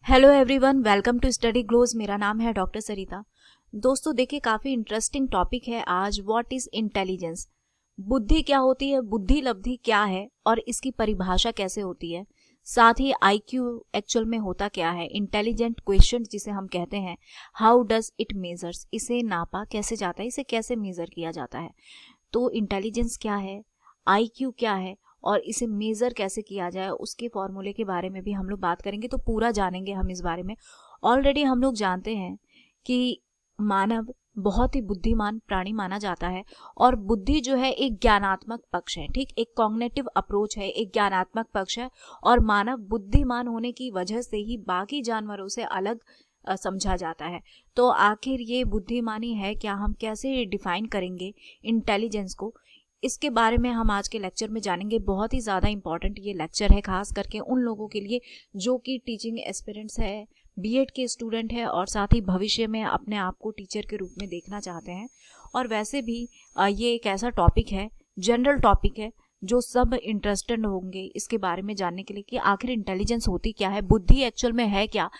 Hello everyone, welcome to study glows. मेरा नाम है डॉक्टर सरिता। दोस्तों देखिए, काफ़ी इंटरेस्टिंग टॉपिक है आज। What is intelligence? बुद्धि क्या होती है, बुद्धि लब्धि क्या है और इसकी परिभाषा कैसे होती है। साथ ही आईक्यू एक्चुअल में होता क्या है, इंटेलिजेंट क्वेश्चन जिसे हम कहते हैं, हाउ डज इट मेजर्स, इसे नापा कैसे जाता है, इसे कैसे मेज़र किया जाता है। तो इंटेलिजेंस क्या है, आईक्यू क्या है और इसे मेज़र कैसे किया जाए, उसके फॉर्मूले के बारे में भी हम लोग बात करेंगे। तो पूरा जानेंगे हम इस बारे में। ऑलरेडी हम लोग जानते हैं कि मानव बहुत ही बुद्धिमान प्राणी माना जाता है और बुद्धि जो है एक ज्ञानात्मक पक्ष है, ठीक, एक कॉग्निटिव अप्रोच है, एक ज्ञानात्मक पक्ष है। और मानव बुद्धिमान होने की वजह से ही बाकी जानवरों से अलग समझा जाता है। तो आखिर ये बुद्धिमानी है क्या, हम कैसे डिफाइन करेंगे इंटेलिजेंस को, इसके बारे में हम आज के लेक्चर में जानेंगे। बहुत ही ज़्यादा इंपॉर्टेंट ये लेक्चर है, खास करके उन लोगों के लिए जो कि टीचिंग एस्पिरेंट्स है, बीएड के स्टूडेंट है और साथ ही भविष्य में अपने आप को टीचर के रूप में देखना चाहते हैं। और वैसे भी ये एक ऐसा टॉपिक है, जनरल टॉपिक है, जो सब इंटरेस्टेड होंगे इसके बारे में जानने के लिए कि आखिर इंटेलिजेंस होती क्या है, बुद्धि एक्चुअल में है क्या,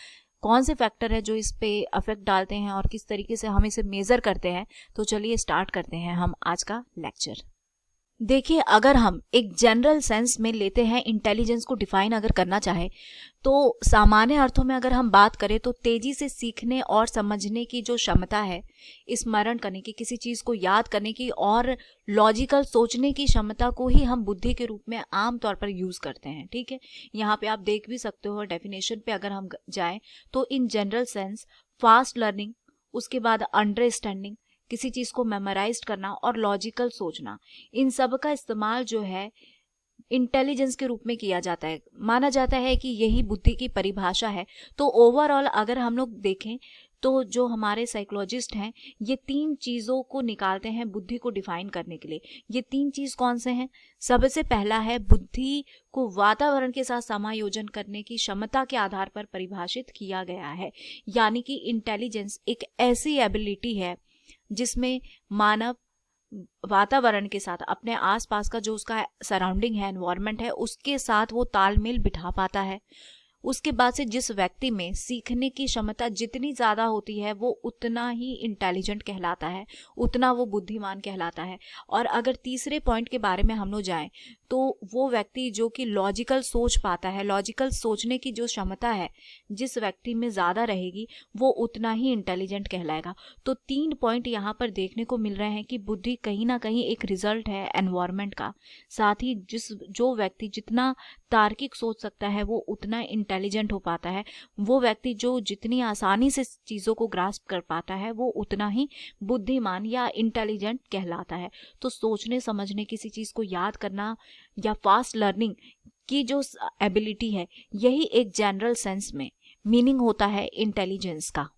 कौन से फैक्टर है जो इस पे अफेक्ट डालते हैं और किस तरीके से हम इसे मेज़र करते हैं। तो चलिए स्टार्ट करते हैं हम आज का लेक्चर। देखिए, अगर हम एक जनरल सेंस में लेते हैं, इंटेलिजेंस को डिफाइन अगर करना चाहे तो सामान्य अर्थों में अगर हम बात करें तो तेजी से सीखने और समझने की जो क्षमता है, स्मरण करने की, किसी चीज़ को याद करने की और लॉजिकल सोचने की क्षमता को ही हम बुद्धि के रूप में आम तौर पर यूज़ करते हैं। ठीक है, यहाँ पे आप देख भी सकते हो डेफिनेशन पे अगर हम जाएं तो in general sense fast learning, उसके बाद अंडरस्टैंडिंग, किसी चीज़ को मेमोराइज करना और लॉजिकल सोचना, इन सब का इस्तेमाल जो है इंटेलिजेंस के रूप में किया जाता है। माना जाता है कि यही बुद्धि की परिभाषा है। तो ओवरऑल अगर हम लोग देखें तो जो हमारे साइकोलॉजिस्ट हैं, ये तीन चीज़ों को निकालते हैं बुद्धि को डिफाइन करने के लिए। ये तीन चीज़ कौन से हैं? सबसे पहला है, बुद्धि को वातावरण के साथ समायोजन करने की क्षमता के आधार पर परिभाषित किया गया है। यानी कि इंटेलिजेंस एक ऐसी एबिलिटी है जिसमें मानव वातावरण के साथ, अपने आसपास का जो उसका सराउंडिंग है, एनवायरनमेंट है, उसके साथ वो तालमेल बिठा पाता है। उसके बाद से जिस व्यक्ति में सीखने की क्षमता जितनी ज़्यादा होती है वो उतना ही इंटेलिजेंट कहलाता है, उतना वो बुद्धिमान कहलाता है। और अगर तीसरे पॉइंट के बारे में हम लोग जाएं तो वो व्यक्ति जो कि लॉजिकल सोच पाता है, लॉजिकल सोचने की जो क्षमता है जिस व्यक्ति में ज़्यादा रहेगी वो उतना ही इंटेलिजेंट कहलाएगा। तो तीन पॉइंट यहाँ पर देखने को मिल रहे हैं कि बुद्धि कहीं ना कहीं एक रिजल्ट है एनवायरनमेंट का। साथ ही जो व्यक्ति जितना तार्किक सोच सकता है वो उतना इंटेलिजेंट हो पाता है। वो व्यक्ति जो जितनी आसानी से चीज़ों को ग्रास्प कर पाता है वो उतना ही बुद्धिमान या इंटेलिजेंट कहलाता है। तो सोचने समझने, किसी चीज़ को याद करना या फास्ट लर्निंग की जो एबिलिटी है, यही एक जनरल सेंस में मीनिंग होता है इंटेलिजेंस का।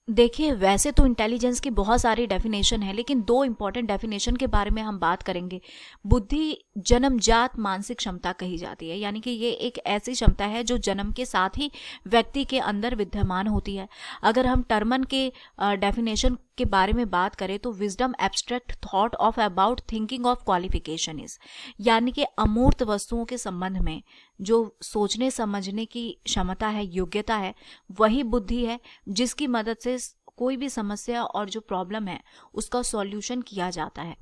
देखिए, वैसे तो इंटेलिजेंस की बहुत सारी डेफिनेशन है, लेकिन दो इंपॉर्टेंट डेफिनेशन के बारे में हम बात करेंगे। बुद्धि जन्मजात मानसिक क्षमता कही जाती है, यानी कि ये एक ऐसी क्षमता है जो जन्म के साथ ही व्यक्ति के अंदर विद्यमान होती है। अगर हम टर्मन के डेफिनेशन के बारे में बात करें तो wisdom abstract thought of about thinking of qualification is, यानी कि अमूर्त वस्तुओं के संबंध में जो सोचने समझने की क्षमता है, योग्यता है, वही बुद्धि है जिसकी मदद से कोई भी समस्या और जो प्रॉब्लम है उसका सॉल्यूशन किया जाता है।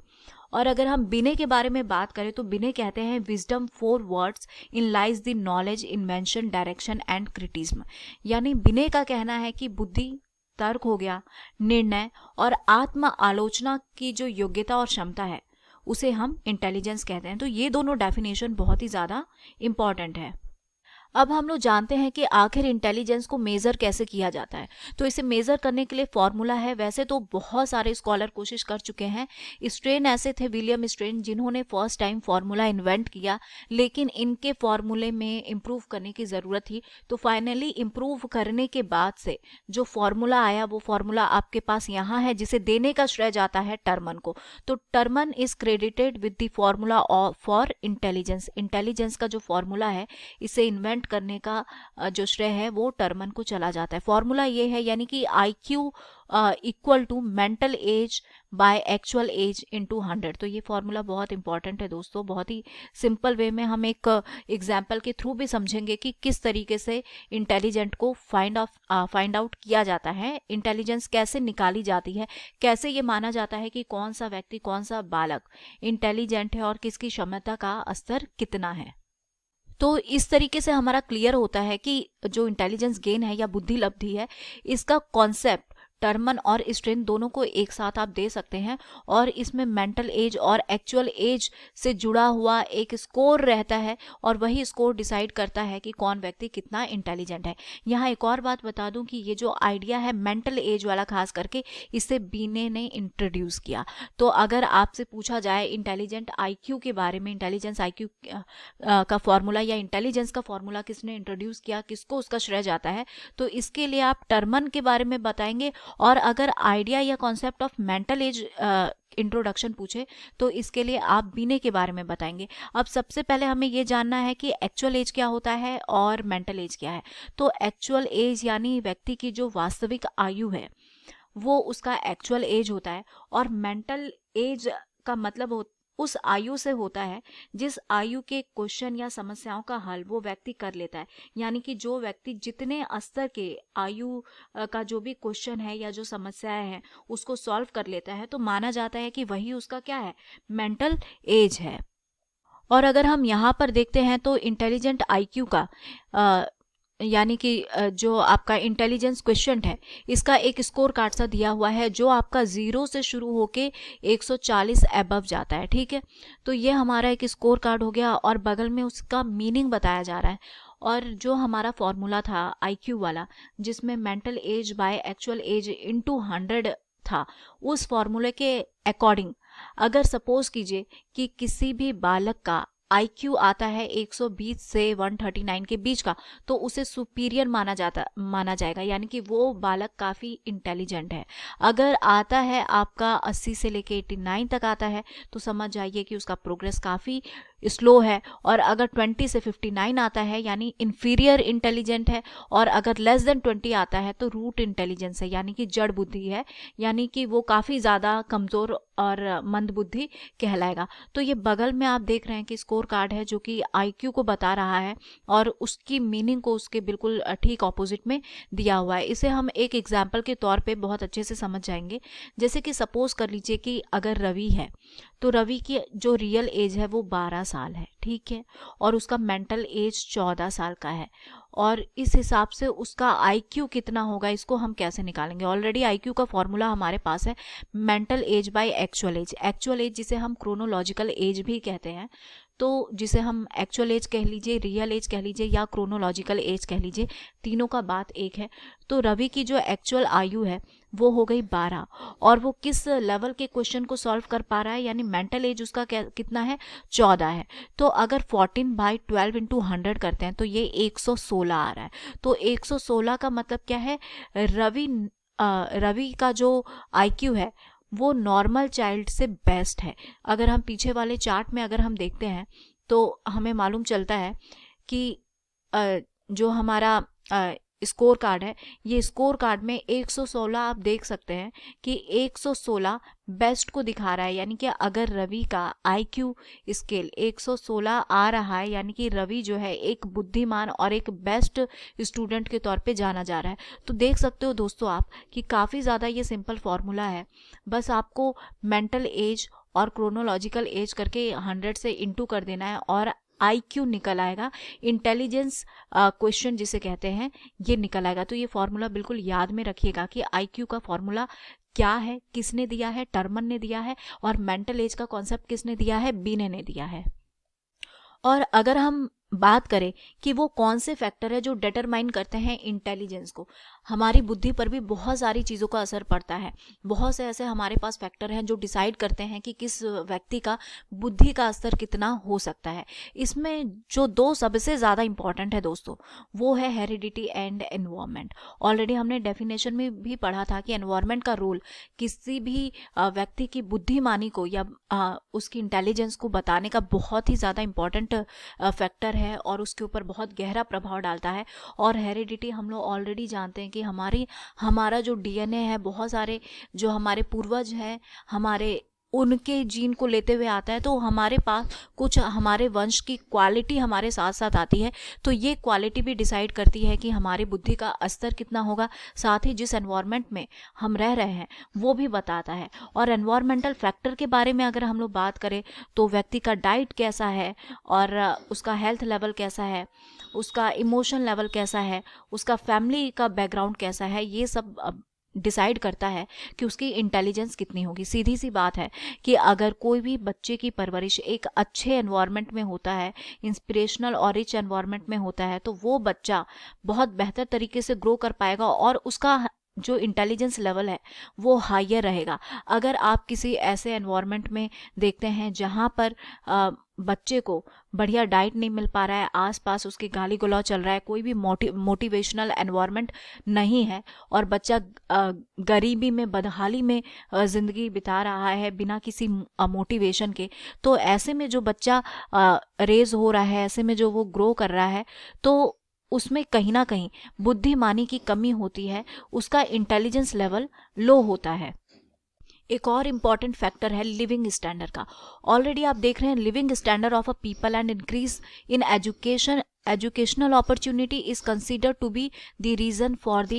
और अगर हम बिने के बारे में बात करें तो बिने कहते हैं, wisdom 4 words in lies the knowledge, invention, direction and criticism. यानी बिने का कहना है कि बुद्धि, तर्क हो गया, निर्णय और आत्म आलोचना की जो योग्यता और क्षमता है उसे हम इंटेलिजेंस कहते हैं। तो ये दोनों डेफिनेशन बहुत ही ज़्यादा इम्पॉर्टेंट है। अब हम लोग जानते हैं कि आखिर इंटेलिजेंस को मेज़र कैसे किया जाता है। तो इसे मेज़र करने के लिए फॉर्मूला है। वैसे तो बहुत सारे स्कॉलर कोशिश कर चुके हैं। स्ट्रेन ऐसे थे, विलियम स्ट्रेन, जिन्होंने फर्स्ट टाइम फार्मूला इन्वेंट किया, लेकिन इनके फार्मूले में इम्प्रूव करने की ज़रूरत थी। तो फाइनली इम्प्रूव करने के बाद से जो फार्मूला आया वो फार्मूला आपके पास यहाँ है, जिसे देने का श्रेय जाता है टर्मन को। तो Terman is credited with the formula for intelligence. Intelligence का जो फार्मूला है, इसे इन्वेंट करने का जो श्रेय है वो टर्मन को चला जाता है। फॉर्मूला ये है, यानी कि IQ equal to mental age by actual age into 100। तो ये फॉर्मूला बहुत इंपॉर्टेंट है दोस्तों, बहुत ही सिंपल वे में हम एक एग्जाम्पल के थ्रू भी समझेंगे कि किस तरीके से इंटेलिजेंट को फाइंड आउट किया जाता है, इंटेलिजेंस कैसे निकाली जाती है, कैसे ये माना जाता है कि कौन सा व्यक्ति, कौन सा बालक इंटेलिजेंट है और किसकी क्षमता का स्तर कितना है। तो इस तरीके से हमारा क्लियर होता है कि जो इंटेलिजेंस गेन है या बुद्धि लब्धि है, इसका कॉन्सेप्ट टर्मन और स्ट्रेन दोनों को एक साथ आप दे सकते हैं, और इसमें मेंटल एज और एक्चुअल एज से जुड़ा हुआ एक स्कोर रहता है, और वही स्कोर डिसाइड करता है कि कौन व्यक्ति कितना इंटेलिजेंट है। यहाँ एक और बात बता दूं कि ये जो आइडिया है मेंटल एज वाला, खास करके इसे बीने ने इंट्रोड्यूस किया। तो अगर आपसे पूछा जाए इंटेलिजेंट आईक्यू के बारे में, इंटेलिजेंस आईक्यू का फॉर्मूला या इंटेलिजेंस का फॉर्मूला किसने इंट्रोड्यूस किया, किसको उसका श्रेय जाता है, तो इसके लिए आप टर्मन के बारे में बताएंगे। और अगर आइडिया या concept of mental as introduction पूछे तो इसके लिए आप बीने के बारे में बताएंगे। अब सबसे पहले हमें ये जानना है कि एक्चुअल एज क्या होता है और मेंटल एज क्या है। तो एक्चुअल एज यानी व्यक्ति की जो वास्तविक आयु है वो उसका एक्चुअल एज होता है, और मेंटल एज का मतलब उस आयु से होता है जिस आयु के क्वेश्चन या समस्याओं का हल वो व्यक्ति कर लेता है। यानी कि जो व्यक्ति जितने स्तर के आयु का जो भी क्वेश्चन है या जो समस्याएं हैं उसको सॉल्व कर लेता है, तो माना जाता है कि वही उसका क्या है, मेंटल एज है। और अगर हम यहाँ पर देखते हैं तो इंटेलिजेंट आईक्यू का यानी कि जो आपका इंटेलिजेंस क्वेश्चन है, इसका एक स्कोर कार्ड सा दिया हुआ है जो आपका 0 से शुरू होके 140 अबव जाता है। ठीक है, तो ये हमारा एक स्कोर कार्ड हो गया, और बगल में उसका मीनिंग बताया जा रहा है। और जो हमारा फॉर्मूला था आईक्यू वाला, जिसमें mental age by actual as into 100 था, उस फॉर्मूले के अकॉर्डिंग अगर सपोज कीजिए कि किसी भी बालक का आईक्यू आता है 120 से 139 के बीच का, तो उसे सुपीरियर माना जाएगा, यानी कि वो बालक काफ़ी इंटेलिजेंट है। अगर आता है आपका 80 से लेके 89 तक आता है तो समझ जाइए कि उसका प्रोग्रेस काफ़ी स्लो है। और अगर 20 से 59 आता है यानी इंफीरियर इंटेलिजेंट है, और अगर लेस देन 20 आता है तो रूट इंटेलिजेंस है, यानी कि जड़ बुद्धि है, यानी कि वो काफ़ी ज़्यादा कमज़ोर और मंद बुद्धि कहलाएगा। तो ये बगल में आप देख रहे हैं कि स्कोर कार्ड है जो कि आईक्यू को बता रहा है, और उसकी मीनिंग को उसके बिल्कुल ठीक ऑपोजिट में दिया हुआ है। इसे हम एक एग्जाम्पल के तौर पे बहुत अच्छे से समझ जाएंगे। जैसे कि सपोज कर लीजिए कि अगर रवि है, तो रवि की जो रियल एज है वो 12 साल है। ठीक है, और उसका मेंटल एज 14 साल का है, और इस हिसाब से उसका आईक्यू कितना होगा इसको हम कैसे निकालेंगे। ऑलरेडी आईक्यू का फॉर्मूला हमारे पास है, mental age by actual as. Actual as जिसे हम क्रोनोलॉजिकल एज भी कहते हैं, तो जिसे हम एक्चुअल एज कह लीजिए, रियल एज कह लीजिए या क्रोनोलॉजिकल एज कह लीजिए, तीनों का बात एक है। तो रवि की जो एक्चुअल आयु है वो हो गई 12, और वो किस लेवल के क्वेश्चन को सॉल्व कर पा रहा है, यानी मेंटल एज उसका कितना है, 14 है। तो अगर 14/12 इंटू 100 करते हैं तो ये 116 आ रहा है। तो 116 का मतलब क्या है, रवि का जो आईक्यू है वो नॉर्मल चाइल्ड से बेस्ट है। अगर हम पीछे वाले चार्ट में अगर हम देखते हैं तो हमें मालूम चलता है कि जो हमारा स्कोर कार्ड है, ये स्कोर कार्ड में 116 आप देख सकते हैं कि 116 बेस्ट को दिखा रहा है। यानी कि अगर रवि का आईक्यू स्केल 116 आ रहा है, यानी कि रवि जो है एक बुद्धिमान और एक बेस्ट स्टूडेंट के तौर पे जाना जा रहा है। तो देख सकते हो दोस्तों आप कि काफ़ी ज़्यादा ये सिंपल फॉर्मूला है। बस आपको मेंटल एज और क्रोनोलॉजिकल एज करके 100 से इंटू कर देना है और आईक्यू निकल आएगा। इंटेलिजेंस क्वेश्चन जिसे कहते हैं ये निकल आएगा। तो ये फॉर्मूला बिल्कुल याद में रखिएगा कि आईक्यू का फॉर्मूला क्या है, किसने दिया है, टर्मन ने दिया है, और मेंटल एज का कॉन्सेप्ट किसने दिया है, बीने ने दिया है। और अगर हम बात करें कि वो कौन से फैक्टर है जो डिटरमाइन करते हैं इंटेलिजेंस को, हमारी बुद्धि पर भी बहुत सारी चीज़ों का असर पड़ता है। बहुत से ऐसे हमारे पास फैक्टर हैं जो डिसाइड करते हैं कि किस व्यक्ति का बुद्धि का स्तर कितना हो सकता है। इसमें जो दो सबसे ज़्यादा इंपॉर्टेंट है दोस्तों, वो है हेरिडिटी एंड एनवायरनमेंट। ऑलरेडी हमने डेफिनेशन में भी पढ़ा था कि एनवायरनमेंट का रोल किसी भी व्यक्ति की बुद्धिमानी को या उसकी इंटेलिजेंस को बताने का बहुत ही ज़्यादा इंपॉर्टेंट फैक्टर है और उसके ऊपर बहुत गहरा प्रभाव डालता है। और हेरिडिटी हम लोग ऑलरेडी जानते हैं कि हमारा जो डीएनए है, बहुत सारे जो हमारे पूर्वज हैं हमारे, उनके जीन को लेते हुए आता है, तो हमारे पास कुछ हमारे वंश की क्वालिटी हमारे साथ साथ आती है। तो ये क्वालिटी भी डिसाइड करती है कि हमारी बुद्धि का स्तर कितना होगा, साथ ही जिस एनवायरनमेंट में हम रह रहे हैं वो भी बताता है। और एनवायरमेंटल फैक्टर के बारे में अगर हम लोग बात करें तो व्यक्ति का डाइट कैसा है, और उसका हेल्थ लेवल कैसा है, उसका इमोशन लेवल कैसा है, उसका फैमिली का बैकग्राउंड कैसा है, ये सब डिसाइड करता है कि उसकी इंटेलिजेंस कितनी होगी। सीधी सी बात है कि अगर कोई भी बच्चे की परवरिश एक अच्छे एनवायरनमेंट में होता है, इंस्पिरेशनल और रिच एनवायरनमेंट में होता है, तो वो बच्चा बहुत बेहतर तरीके से ग्रो कर पाएगा और उसका जो इंटेलिजेंस लेवल है वो हायर रहेगा। अगर आप किसी ऐसे एनवायरनमेंट में देखते हैं जहाँ पर बच्चे को बढ़िया डाइट नहीं मिल पा रहा है, आसपास उसके गाली गलौज चल रहा है, कोई भी मोटिवेशनल एनवायरनमेंट नहीं है और बच्चा गरीबी में, बदहाली में ज़िंदगी बिता रहा है बिना किसी मोटिवेशन के, तो ऐसे में जो बच्चा रेज हो रहा है, ऐसे में जो वो ग्रो कर रहा है, तो उसमें कहीं ना कहीं बुद्धिमानी की कमी होती है, उसका इंटेलिजेंस लेवल लो होता है। एक और इम्पॉर्टेंट फैक्टर है लिविंग स्टैंडर्ड का। ऑलरेडी आप देख रहे हैं living standard of a people and increase in educational opportunity is considered to be the reason for the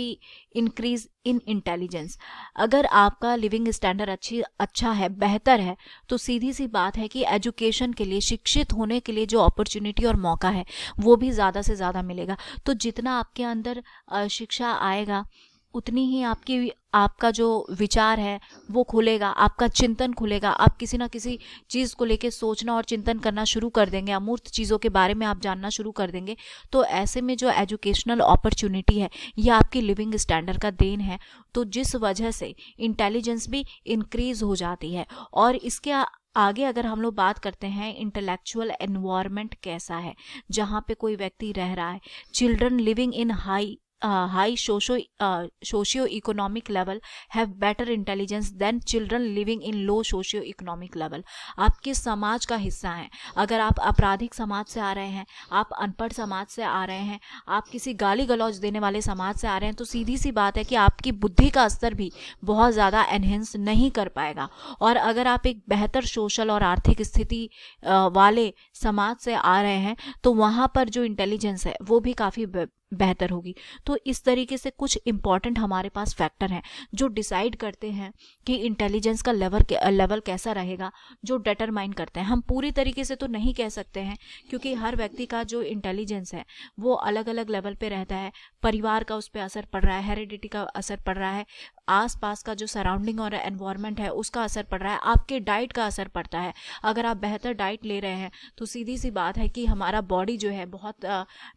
increase in intelligence. अगर आपका लिविंग स्टैंडर्ड अच्छा है, बेहतर है, तो सीधी सी बात है कि एजुकेशन के लिए, शिक्षित होने के लिए जो अपॉर्चुनिटी और मौका है वो भी ज़्यादा से ज़्यादा मिलेगा। तो जितना आपके अंदर शिक्षा आएगा उतनी ही आपका जो विचार है वो खुलेगा, आपका चिंतन खुलेगा, आप किसी ना किसी चीज़ को लेके सोचना और चिंतन करना शुरू कर देंगे, अमूर्त चीज़ों के बारे में आप जानना शुरू कर देंगे। तो ऐसे में जो एजुकेशनल अपॉर्चुनिटी है ये आपकी लिविंग स्टैंडर्ड का देन है, तो जिस वजह से इंटेलिजेंस भी इंक्रीज हो जाती है। और इसके आगे अगर हम लोग बात करते हैं इंटेलेक्चुअल एनवायरनमेंट कैसा है जहाँ पे कोई व्यक्ति रह रहा है, children living in high socio-economic level have better intelligence than children living in low socio-economic level। आपके समाज का हिस्सा हैं, अगर आप आपराधिक समाज से आ रहे हैं, आप अनपढ़ समाज से आ रहे हैं, आप किसी गाली गलौज देने वाले समाज से आ रहे हैं, तो सीधी सी बात है कि आपकी बुद्धि का स्तर भी बहुत ज़्यादा एनहेंस नहीं कर पाएगा। और अगर आप एक बेहतर सोशल और आर्थिक स्थिति वाले समाज से आ रहे हैं तो वहाँ पर जो इंटेलिजेंस है वो भी काफ़ी बेहतर होगी। तो इस तरीके से कुछ इंपॉर्टेंट हमारे पास फैक्टर हैं जो डिसाइड करते हैं कि इंटेलिजेंस का लेवल कैसा रहेगा, जो डिटरमाइन करते हैं। हम पूरी तरीके से तो नहीं कह सकते हैं क्योंकि हर व्यक्ति का जो इंटेलिजेंस है वो अलग अलग लेवल पे रहता है, परिवार का उस पर असर पड़ रहा है, हेरिडिटी का असर पड़ रहा है, आसपास का जो सराउंडिंग और एनवायरनमेंट है उसका असर पड़ रहा है, आपके डाइट का असर पड़ता है। अगर आप बेहतर डाइट ले रहे हैं तो सीधी सी बात है कि हमारा बॉडी जो है बहुत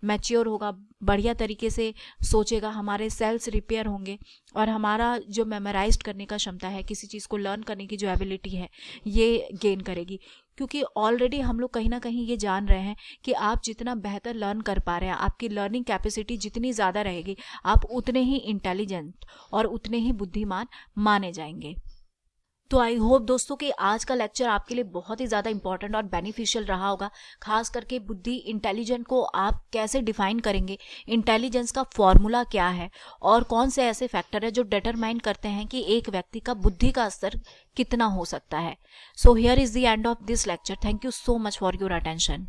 मैच्योर होगा, बढ़िया तरीके से सोचेगा, हमारे सेल्स रिपेयर होंगे और हमारा जो मेमोराइज करने का क्षमता है, किसी चीज़ को लर्न करने की जो एबिलिटी है ये गेन करेगी। क्योंकि ऑलरेडी हम लोग कहीं ना कहीं ये जान रहे हैं कि आप जितना बेहतर लर्न कर पा रहे हैं, आपकी लर्निंग कैपेसिटी जितनी ज़्यादा रहेगी, आप उतने ही इंटेलिजेंट और उतने ही बुद्धिमान माने जाएंगे। तो आई होप दोस्तों कि आज का लेक्चर आपके लिए बहुत ही ज़्यादा इंपॉर्टेंट और बेनिफिशियल रहा होगा। खास करके बुद्धि, इंटेलिजेंट को आप कैसे डिफाइन करेंगे, इंटेलिजेंस का फॉर्मूला क्या है और कौन से ऐसे फैक्टर है जो डिटरमाइन करते हैं कि एक व्यक्ति का बुद्धि का स्तर कितना हो सकता है। So here is the end of this lecture. Thank you so much for your attention.